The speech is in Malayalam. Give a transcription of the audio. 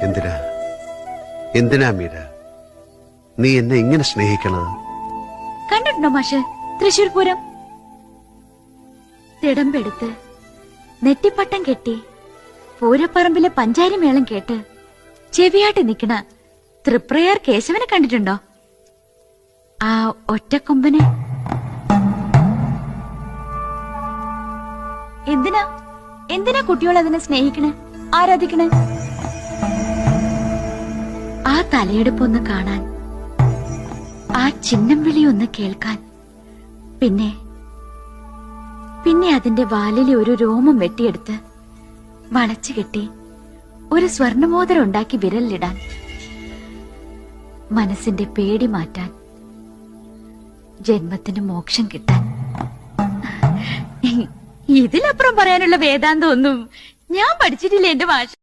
എന്തിനാ എന്തിനാ മീര നീ എന്നെ ഇങ്ങനെ സ്നേഹിക്കണത്? കണ്ടിട്ടുണ്ടോ മാഷ് തൃശൂർ പൂരം? തിടമ്പെടുത്ത് നെറ്റിപ്പട്ടം കെട്ടി പൂരപ്പറമ്പിലെ പഞ്ചാരി മേളം കേട്ട് ചെവിയാട്ട് നിക്കണ തൃപ്രയാർ കേശവനെ കണ്ടിട്ടുണ്ടോ? ആ ഒറ്റക്കൊമ്പനെ. എന്തിനാ എന്തിനാ കുട്ടികൾ അതിനെ സ്നേഹിക്കണേ, ആരാധിക്കണേ? ആ തലയെടുപ്പൊന്ന് കാണാൻ, ആ ചിഹ്നം വിളി ഒന്ന് കേൾക്കാൻ, പിന്നെ അതിന്റെ വാലിലെ ഒരു രോമം വെട്ടിയെടുത്ത് വളച്ചു കെട്ടി ഒരു സ്വർണമോതിരം ഉണ്ടാക്കി വിരലിലിടാൻ, മനസ്സിന്റെ പേടി മാറ്റാൻ, ജന്മത്തിന് മോക്ഷം കിട്ടാൻ. ഇതിലപ്പുറം പറയാനുള്ള വേദാന്തം ഒന്നും ഞാൻ പഠിച്ചിട്ടില്ല എന്റെ മാഷ്.